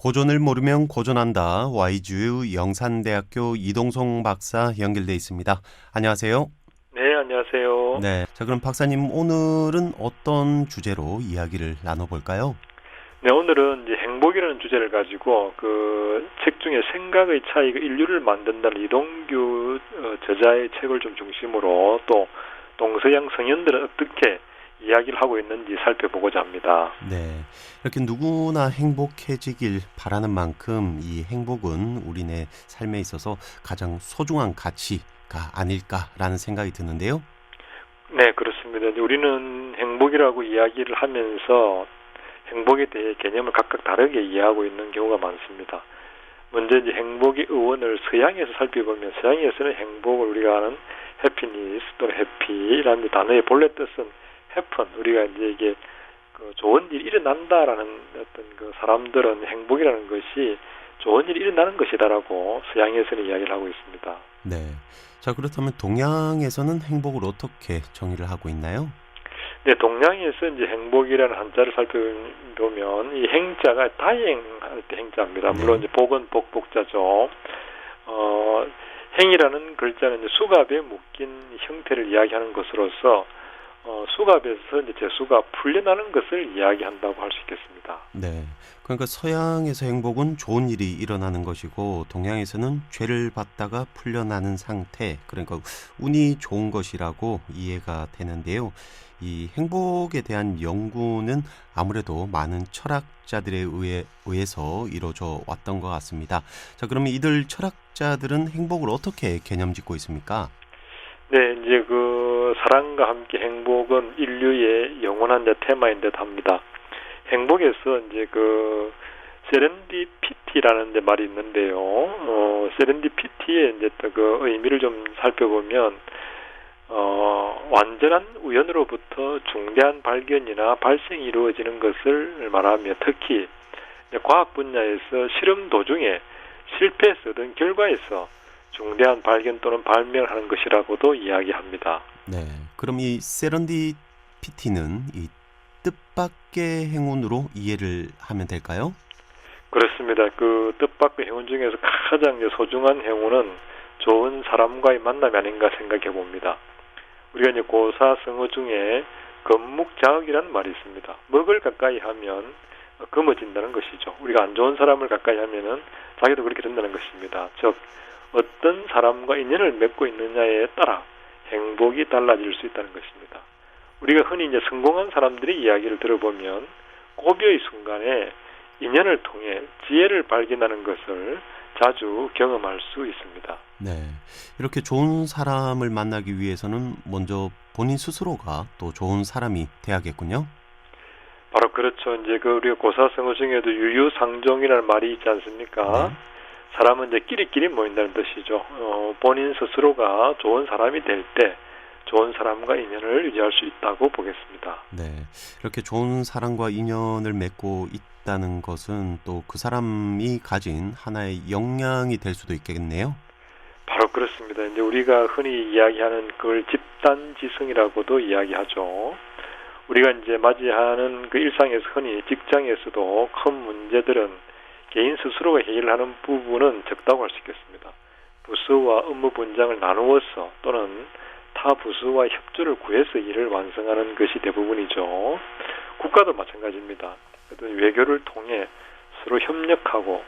고전을 모르면 고전한다. YGU 영산대학교 이동송 박사 연결돼 있습니다. 안녕하세요. 네, 안녕하세요. 네. 자, 그럼 박사님 오늘은 어떤 주제로 이야기를 나눠볼까요? 네, 오늘은 이제 행복이라는 주제를 가지고 그 책 중에 생각의 차이가 인류를 만든다는 이동규 저자의 책을 좀 중심으로 또 동서양 성인들은 어떻게 이야기를 하고 있는지 살펴보고자 합니다. 네. 이렇게 누구나 행복해지길 바라는 만큼 이 행복은 우리네 삶에 있어서 가장 소중한 가치가 아닐까라는 생각이 드는데요. 네, 그렇습니다. 이제 우리는 행복이라고 이야기를 하면서 행복에 대해 개념을 각각 다르게 이해하고 있는 경우가 많습니다. 먼저 이제 행복의 의원을 서양에서 살펴보면 서양에서는 행복을 우리가 아는 해피니스 또는 해피라는 단어의 본래 뜻은 해픈, 우리가 이제 이게 그 좋은 일이 일어난다라는 어떤 그 사람들은 행복이라는 것이 좋은 일이 일어나는 것이다라고 서양에서는 이야기를 하고 있습니다. 네. 자, 그렇다면 동양에서는 행복을 어떻게 정의를 하고 있나요? 네, 동양에서 이제 행복이라는 한자를 살펴보면 이 행자가 다행할 때 행자입니다. 네. 물론 이제 복은 복자죠. 행이라는 글자는 이제 수갑에 묶인 형태를 이야기하는 것으로서 수갑에서 이제 재수가 풀려나는 것을 이야기한다고 할 수 있겠습니다. 네. 그러니까 서양에서 행복은 좋은 일이 일어나는 것이고 동양에서는 죄를 받다가 풀려나는 상태, 그러니까 운이 좋은 것이라고 이해가 되는데요. 이 행복에 대한 연구는 아무래도 많은 철학자들에 의해서 이루어져 왔던 것 같습니다. 자, 그러면 이들 철학자들은 행복을 어떻게 개념 짓고 있습니까? 네, 이제 그 사랑과 함께 행복은 인류의 영원한 이제 테마인 듯 합니다. 행복에서 이제 그 세렌디피티라는 데 말이 있는데요. 세렌디피티의 이제 그 의미를 좀 살펴보면 완전한 우연으로부터 중대한 발견이나 발생이 이루어지는 것을 말하며 특히 과학 분야에서 실험 도중에 실패해서 얻은 결과에서 중대한 발견 또는 발명을 하는 것이라고도 이야기합니다. 네. 그럼 이 세런디피티는 이 뜻밖의 행운으로 이해를 하면 될까요? 그렇습니다. 그 뜻밖의 행운 중에서 가장 소중한 행운은 좋은 사람과의 만남이 아닌가 생각해 봅니다. 우리가 이제 고사성어 중에 금묵자흑이라는 말이 있습니다. 먹을 가까이 하면 금어진다는 것이죠. 우리가 안 좋은 사람을 가까이 하면은 자기도 그렇게 된다는 것입니다. 즉 어떤 사람과 인연을 맺고 있느냐에 따라 행복이 달라질 수 있다는 것입니다. 우리가 흔히 이제 성공한 사람들의 이야기를 들어보면 고비의 순간에 인연을 통해 지혜를 발견하는 것을 자주 경험할 수 있습니다. 네. 이렇게 좋은 사람을 만나기 위해서는 먼저 본인 스스로가 또 좋은 사람이 돼야겠군요. 바로 그렇죠. 이제 그 우리가 고사성어 중에도 유유상종이라는 말이 있지 않습니까? 네. 사람은 이제 끼리끼리 모인다는 뜻이죠. 본인 스스로가 좋은 사람이 될 때 좋은 사람과 인연을 유지할 수 있다고 보겠습니다. 네. 이렇게 좋은 사람과 인연을 맺고 있다는 것은 또 그 사람이 가진 하나의 역량이 될 수도 있겠네요. 바로 그렇습니다. 이제 우리가 흔히 이야기하는 그걸 집단지성이라고도 이야기하죠. 우리가 이제 맞이하는 그 일상에서 흔히 직장에서도 큰 문제들은 개인 스스로가 해결을 하는 부분은 적다고 할 수 있겠습니다. 부서와 업무 분장을 나누어서 또는 타 부서와 협조를 구해서 일을 완성하는 것이 대부분이죠. 국가도 마찬가지입니다. 어떤 외교를 통해 서로 협력하고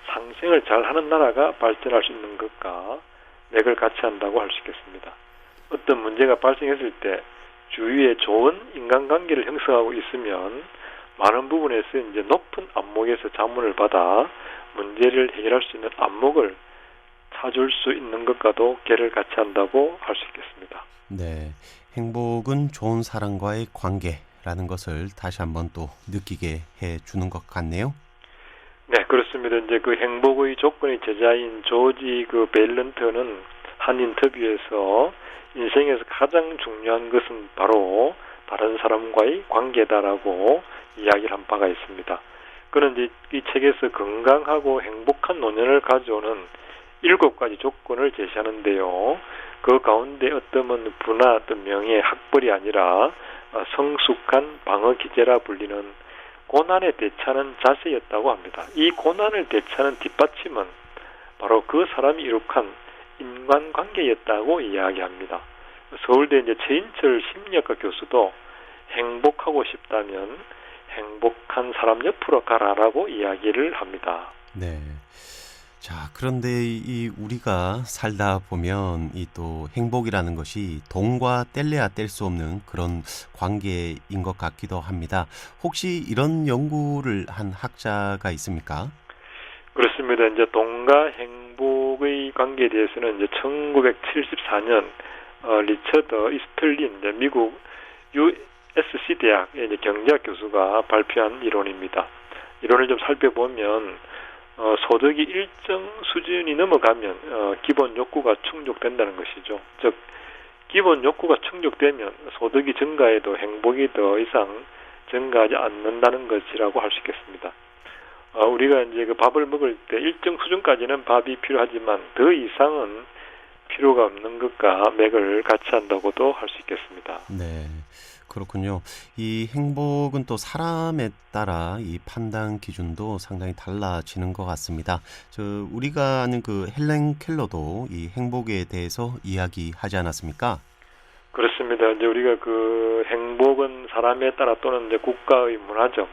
상생을 잘하는 나라가 발전할 수 있는 것과 맥을 같이 한다고 할 수 있겠습니다. 어떤 문제가 발생했을 때 주위에 좋은 인간관계를 형성하고 있으면 많은 부분에서 이제 높은 안목에서 자문을 받아 문제를 해결할 수 있는 안목을 찾을 수 있는 것과도 궤를 같이 한다고 할 수 있겠습니다. 네. 행복은 좋은 사람과의 관계라는 것을 다시 한번 또 느끼게 해 주는 것 같네요. 네, 그렇습니다. 이제 그 행복의 조건의 제자인 조지 그 베일런트는 한 인터뷰에서 인생에서 가장 중요한 것은 바로 다른 사람과의 관계다라고 이야기를 한 바가 있습니다. 그는 이제 이 책에서 건강하고 행복한 노년을 가져오는 7가지 조건을 제시하는데요. 그 가운데 어떤 부나 어떤 명예, 학벌이 아니라 성숙한 방어 기제라 불리는 고난에 대처하는 자세였다고 합니다. 이 고난을 대처하는 뒷받침은 바로 그 사람이 이룩한 인간관계였다고 이야기합니다. 서울대 이제 최인철 심리학과 교수도 행복하고 싶다면 행복한 사람 옆으로 가라라고 이야기를 합니다. 네. 자, 그런데 이 우리가 살다 보면 이 또 행복이라는 것이 돈과 뗄래야 뗄 수 없는 그런 관계인 것 같기도 합니다. 혹시 이런 연구를 한 학자가 있습니까? 그렇습니다. 이제 돈과 행복의 관계에 대해서는 이제 1974년 리처드 이스틀린 이제 미국 USC 대학의 이제 경제학 교수가 발표한 이론입니다. 이론을 좀 살펴보면 소득이 일정 수준이 넘어가면 기본 욕구가 충족된다는 것이죠. 즉 기본 욕구가 충족되면 소득이 증가해도 행복이 더 이상 증가하지 않는다는 것이라고 할 수 있겠습니다. 우리가 이제 그 밥을 먹을 때 일정 수준까지는 밥이 필요하지만 더 이상은 필요가 없는 것과 맥을 같이 한다고도 할 수 있겠습니다. 네, 그렇군요. 이 행복은 또 사람에 따라 이 판단 기준도 상당히 달라지는 것 같습니다. 우리가 아는 그 헬렌 켈러도 이 행복에 대해서 이야기하지 않았습니까? 그렇습니다. 이제 우리가 그 행복은 사람에 따라 또는 이제 국가의 문화적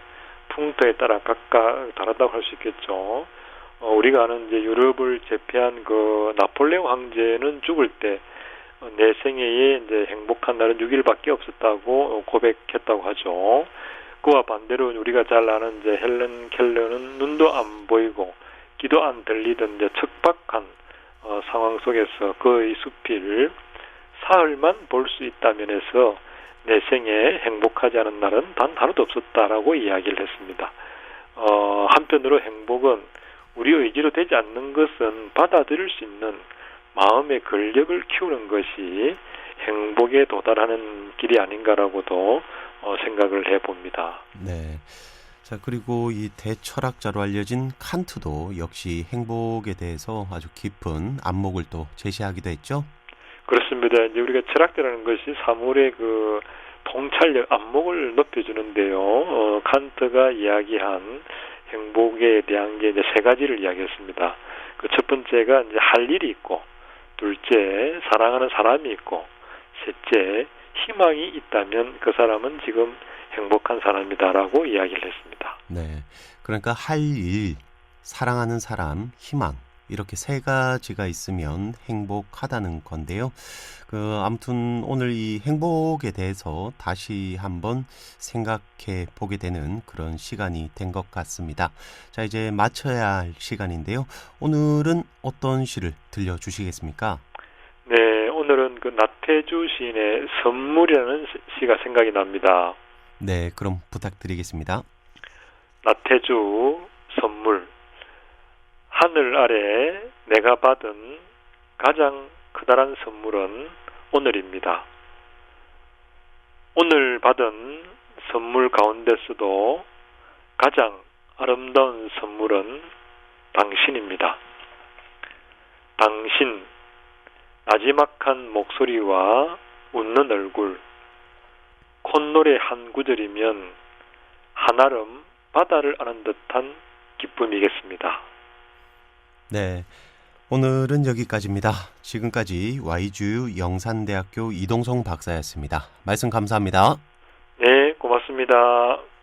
풍토에 따라 각각 다르다고 할 수 있겠죠. 우리가 아는 이제 유럽을 제패한 그 나폴레옹 황제는 죽을 때 내 생애에 이제 행복한 날은 6일밖에 없었다고 고백했다고 하죠. 그와 반대로 우리가 잘 아는 이제 헬렌 켈러는 눈도 안 보이고 귀도 안 들리던 이제 척박한 상황 속에서 그의 숲을 사흘만 볼 수 있다면 해서 내 생에 행복하지 않은 날은 단 하루도 없었다라고 이야기를 했습니다. 한편으로 행복은 우리 의지로 되지 않는 것은 받아들일 수 있는 마음의 근력을 키우는 것이 행복에 도달하는 길이 아닌가라고도 생각을 해봅니다. 네. 자, 그리고 이 대철학자로 알려진 칸트도 역시 행복에 대해서 아주 깊은 안목을 또 제시하기도 했죠. 그렇습니다. 이제 우리가 철학이라는 것이 사물의 그 통찰력, 안목을 높여주는데요. 칸트가 이야기한 행복에 대한 게 이제 세 가지를 이야기했습니다. 그 첫 번째가 이제 할 일이 있고, 둘째 사랑하는 사람이 있고, 셋째 희망이 있다면 그 사람은 지금 행복한 사람이다라고 이야기를 했습니다. 네. 그러니까 할 일, 사랑하는 사람, 희망. 이렇게 세 가지가 있으면 행복하다는 건데요. 아무튼 오늘 이 행복에 대해서 다시 한번 생각해 보게 되는 그런 시간이 된 것 같습니다. 자, 이제 마쳐야 할 시간인데요. 오늘은 어떤 시를 들려주시겠습니까? 네, 오늘은 그 나태주 시인의 선물이라는 시가 생각이 납니다. 네, 그럼 부탁드리겠습니다. 나태주 선물. 하늘 아래 내가 받은 가장 커다란 선물은 오늘입니다. 오늘 받은 선물 가운데서도 가장 아름다운 선물은 당신입니다. 당신, 나지막한 목소리와 웃는 얼굴, 콧노래 한 구절이면 한아름 바다를 아는 듯한 기쁨이겠습니다. 네, 오늘은 여기까지입니다. 지금까지 YGU 영산대학교 이동성 박사였습니다. 말씀 감사합니다. 네, 고맙습니다.